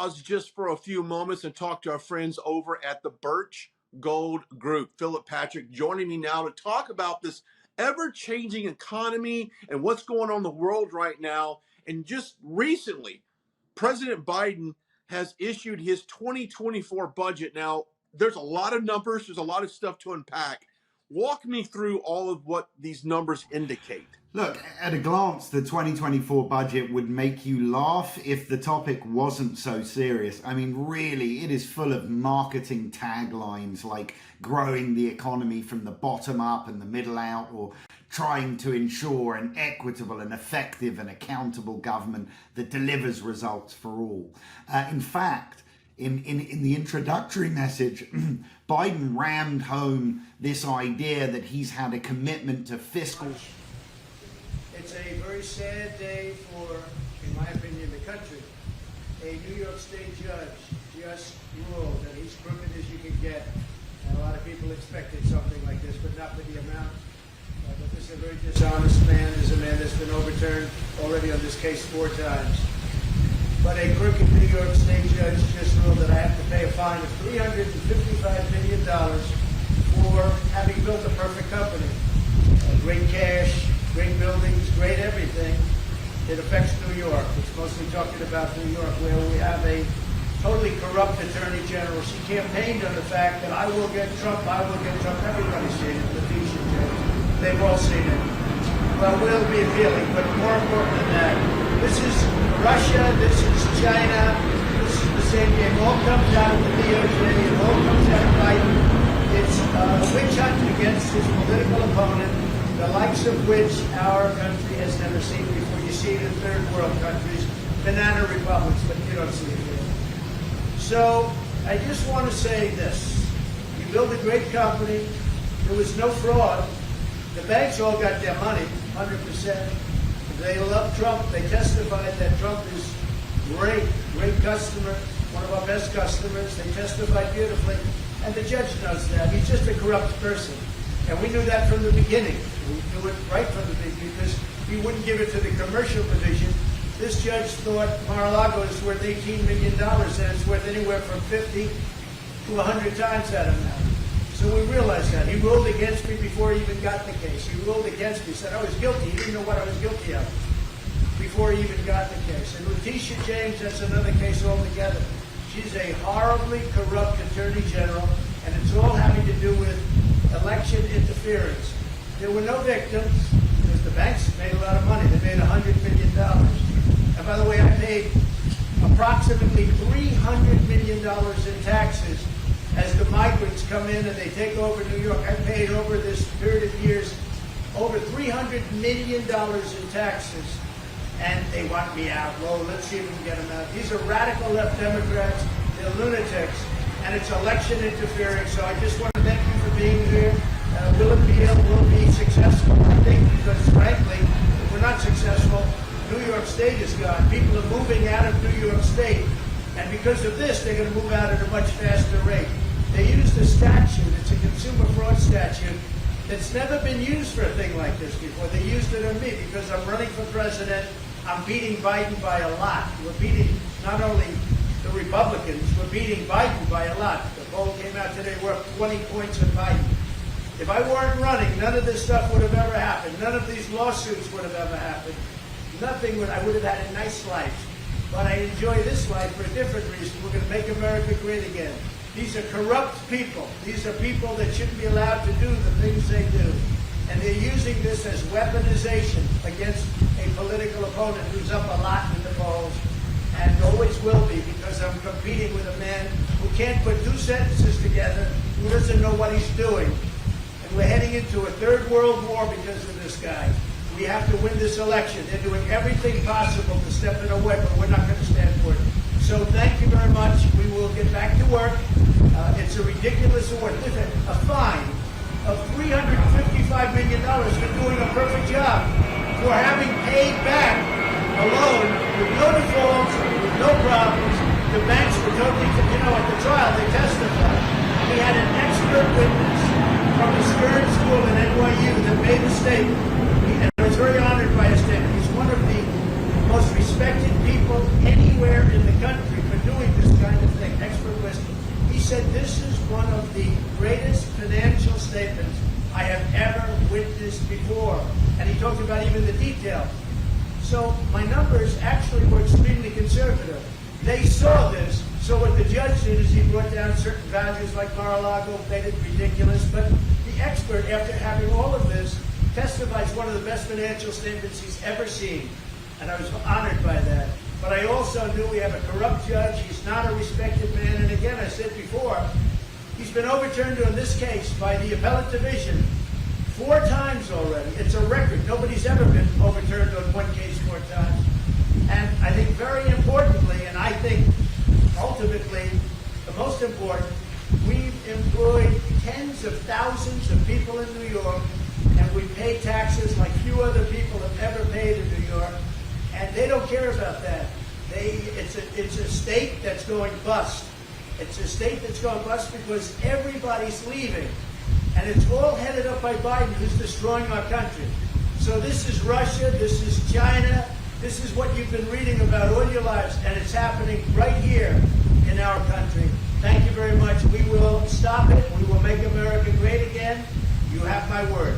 pause just for a few moments and talk to our friends over at the Birch Gold Group. Philip Patrick joining me now to talk about this ever-changing economy and what's going on in the world right now. And just recently, President Biden has issued his 2024 budget. Now, there's a lot of numbers. There's a lot of stuff to unpack. Walk me through all of what these numbers indicate. Look, at a glance, the 2024 budget would make you laugh if the topic wasn't so serious. I mean, really, it is full of marketing taglines like growing the economy from the bottom up and the middle out, or trying to ensure an equitable and effective and accountable government that delivers results for all. In fact, in the introductory message, Biden rammed home this idea that he's had a commitment to fiscal. It's a very sad day for, in my opinion, the country. A New York State judge just ruled that he's crooked as you can get. And a lot of people expected something like this, but not with the amount. But this is a very dishonest man. This is a man that's been overturned already on this case 4 times. But a crooked New York State judge just ruled that I have to pay a fine of $355 million for having built a perfect company. Great cash, great buildings, great everything. It affects New York. It's mostly talking about New York, where we have a totally corrupt attorney general. She campaigned on the fact that I will get Trump, I will get Trump. Everybody's seen it, Letitia James. They've all seen it. Well, we'll be appealing, but more important than that, this is Russia, this is China, this is the same game. It all comes out of the DOJ, it all comes out of Biden. It's a witch hunt against his political opponent, the likes of which our country has never seen before. You see it in third world countries, banana republics, but you don't see it here. So I just want to say this. You build a great company. There was no fraud. The banks all got their money, 100%. They love Trump. They testified that Trump is great customer, one of our best customers. They testified beautifully. And the judge knows that. He's just a corrupt person. And we knew that from the beginning. We knew it right from the beginning because he wouldn't give it to the commercial division. This judge thought Mar-a-Lago is worth $18 million and it's worth anywhere from 50 to 100 times that amount. So we realized that. He ruled against me before he even got the case. He ruled against me, said I was guilty. He didn't know what I was guilty of before he even got the case. And Letitia James, that's another case altogether. She's a horribly corrupt attorney general, and it's all having to do with election interference. There were no victims because the banks made a lot of money. They made $100 million. And by the way, I paid approximately $300 million in taxes as the migrants come in and they take over New York. I paid over this period of years over $300 million in taxes. And they want me out. Well, let's see if we can get them out. These are radical left Democrats. They're lunatics. And it's election interference. So I just want to thank you for being here. Will appeal, will be successful. I think because, frankly, if we're not successful, New York State is gone. People are moving out of New York State. And because of this, they're going to move out at a much faster rate. They used a statute. It's a consumer fraud statute that's never been used for a thing like this before. They used it on me because I'm running for president. I'm beating Biden by a lot. We're beating not only the Republicans, we're beating Biden by a lot. The poll came out today, we're up 20 points on Biden. If I weren't running, none of this stuff would have ever happened. None of these lawsuits would have ever happened. Nothing would, I would have had a nice life. But I enjoy this life for a different reason. We're going to make America great again. These are corrupt people. These are people that shouldn't be allowed to do the things they do. And they're using this as weaponization against a political opponent who's up a lot in the polls and always will be, because I'm competing with a man who can't put 2 sentences together, who doesn't know what he's doing. And we're heading into a third world war because of this guy. We have to win this election. They're doing everything possible to step in our way, but we're not going to stand for it. So thank you very much. We will get back to work. It's a ridiculous award. A fine of $355 million for doing a perfect job, for having paid back a loan with no defaults, with no problems. The banks were totally, at the trial they testified. We had an expert witness from the Stern School at NYU that made the statement. And I was very honored by his statement. He's one of the most respected people anywhere in the country for doing this. the greatest financial statements I have ever witnessed before. And he talked about even the details. So my numbers actually were extremely conservative. They saw this, so what the judge did is he brought down certain values like Mar-a-Lago, made it ridiculous, but the expert, after having all of this, testifies one of the best financial statements he's ever seen. And I was honored by that. But I also knew we have a corrupt judge. He's not a respected man. And again, I said before, he's been overturned on this case by the appellate division 4 times already. It's a record. Nobody's ever been overturned on one case 4 times. And I think very importantly, and I think ultimately the most important, we've employed tens of thousands of people in New York, and we pay taxes like few other people have ever paid in New York, and they don't care about that. It's a state that's going bust. It's a state that's going bust because everybody's leaving. And it's all headed up by Biden, who's destroying our country. So this is Russia, this is China, this is what you've been reading about all your lives, and it's happening right here in our country. Thank you very much. We will stop it. We will make America great again. You have my word.